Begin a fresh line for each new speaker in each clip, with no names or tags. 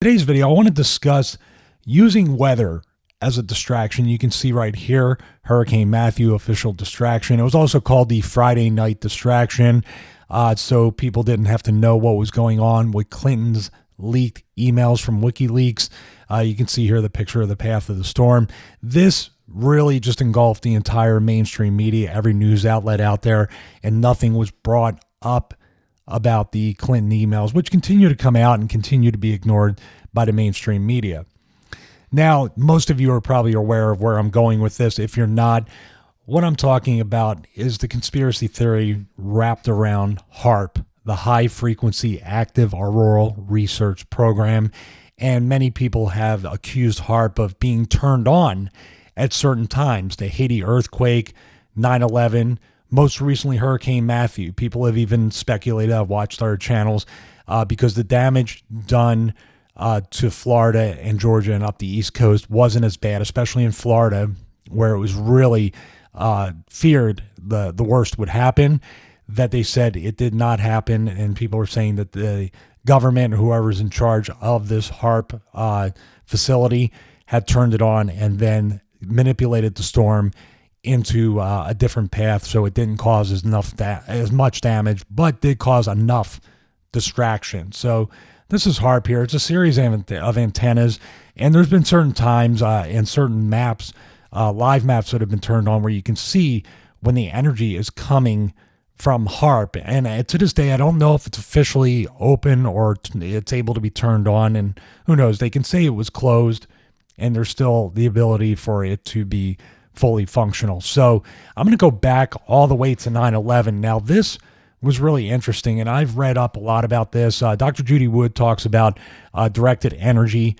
Today's video, I want to discuss using weather as a distraction. You can see right here, Hurricane Matthew official distraction. It was also called the Friday night distraction, so people didn't have to know what was going on with Clinton's leaked emails from WikiLeaks. You can see here the picture of the path of the storm. This really just engulfed the entire mainstream media, every news outlet out there, and nothing was brought up about the Clinton emails, which continue to come out and continue to be ignored by the mainstream media. Now, most of you are probably aware of where I'm going with this. If you're not, what I'm talking about is the conspiracy theory wrapped around HAARP, the High Frequency Active Auroral Research Program. And many people have accused HAARP of being turned on at certain times. The Haiti earthquake, 9/11, most recently, Hurricane Matthew. People have even speculated, I've watched our channels, because the damage done to Florida and Georgia and up the East Coast wasn't as bad, especially in Florida, where it was really feared the worst would happen, that they said it did not happen. And people are saying that the government, whoever's in charge of this HAARP facility, had turned it on and then manipulated the storm into a different path, so it didn't cause as much damage, but did cause enough distraction. So this is HAARP here. It's a series of antennas, and there's been certain times and certain maps, live maps that have been turned on where you can see when the energy is coming from HAARP. And to this day, I don't know if it's officially open or it's able to be turned on, and who knows, they can say it was closed, and there's still the ability for it to be fully functional. So I'm going to go back all the way to 9/11. Now, this was really interesting, and I've read up a lot about this. Dr. Judy Wood talks about directed energy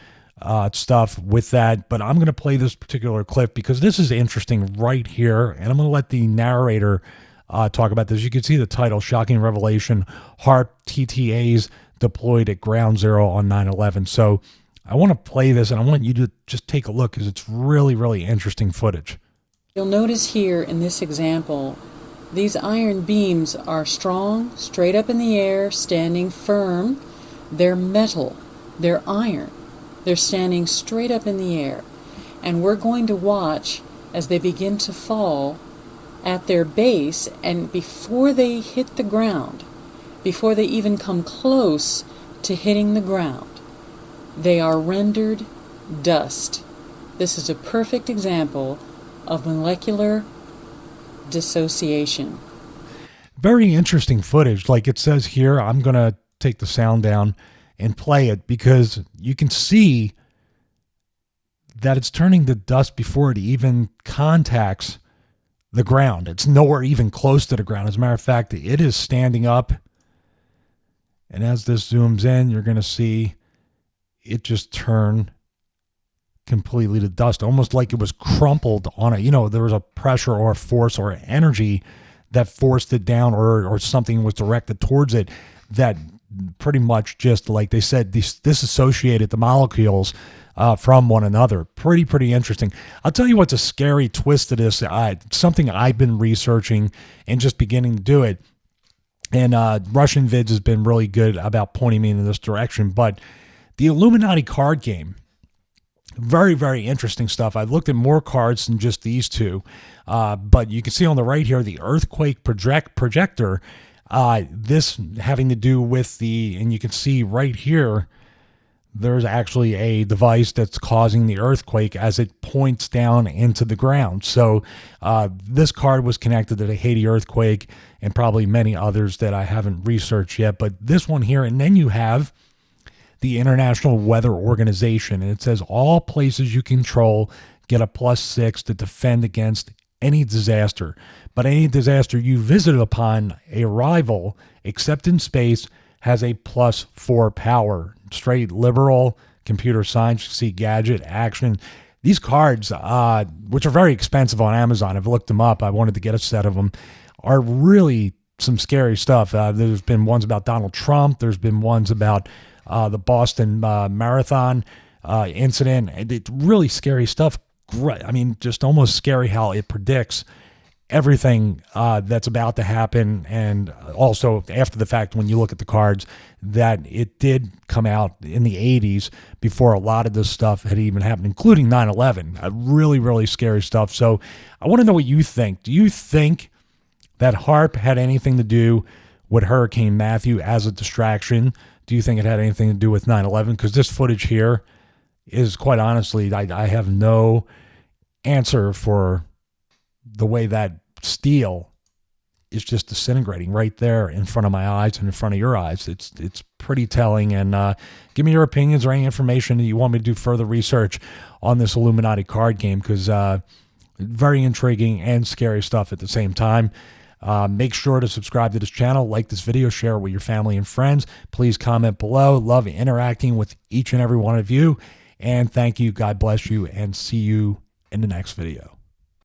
stuff with that, but I'm going to play this particular clip because this is interesting right here, and I'm going to let the narrator talk about this. You can see the title, Shocking Revelation, HAARP TTAs Deployed at Ground Zero on 9/11. So I want to play this, and I want you to just take a look because it's really, really interesting footage.
You'll notice here in this example, these iron beams are strong, straight up in the air, standing firm. They're metal, they're iron, they're standing straight up in the air. And we're going to watch as they begin to fall at their base, and before they hit the ground, before they even come close to hitting the ground, they are rendered dust. This is a perfect example of molecular dissociation.
Very interesting footage. Like it says here, I'm going to take the sound down and play it because you can see that it's turning to dust before it even contacts the ground. It's nowhere even close to the ground. As a matter of fact, it is standing up. And as this zooms in, you're going to see it just turn completely to dust, almost like it was crumpled on it. There was a pressure or a force or energy that forced it down, or something was directed towards it that pretty much just, like they said, disassociated the molecules from one another. Pretty interesting. I'll tell you what's a scary twist to this. Something I've been researching and just beginning to do it. And Russian Vids has been really good about pointing me in this direction. But the Illuminati card game, very, very interesting stuff. I've looked at more cards than just these two. But you can see on the right here, the earthquake projector, this having to do with and you can see right here, there's actually a device that's causing the earthquake as it points down into the ground. So this card was connected to the Haiti earthquake and probably many others that I haven't researched yet. But this one here, and then you have the International Weather Organization, and it says all places you control get a +6 to defend against any disaster. But any disaster you visited upon arrival, except in space, has a +4 power. Straight liberal, computer science, see gadget, action. These cards, which are very expensive on Amazon, I've looked them up, I wanted to get a set of them, are really some scary stuff. There's been ones about Donald Trump. There's been ones about the Boston Marathon incident. It's really scary stuff. I mean, just almost scary how it predicts everything that's about to happen, and also after the fact, when you look at the cards, that it did come out in the 80s before a lot of this stuff had even happened, including 9/11. Really, really scary stuff. So I want to know what you think. Do you think that HAARP had anything to do with Hurricane Matthew as a distraction? Do you think it had anything to do with 9/11? Because this footage here is, quite honestly, I have no answer for the way that steel is just disintegrating right there in front of my eyes and in front of your eyes. It's pretty telling. And give me your opinions or any information that you want me to do further research on this Illuminati card game, because very intriguing and scary stuff at the same time. Make sure to subscribe to this channel, like this video, share it with your family and friends. Please comment below. Love interacting with each and every one of you. And thank you. God bless you, and see you in the next video.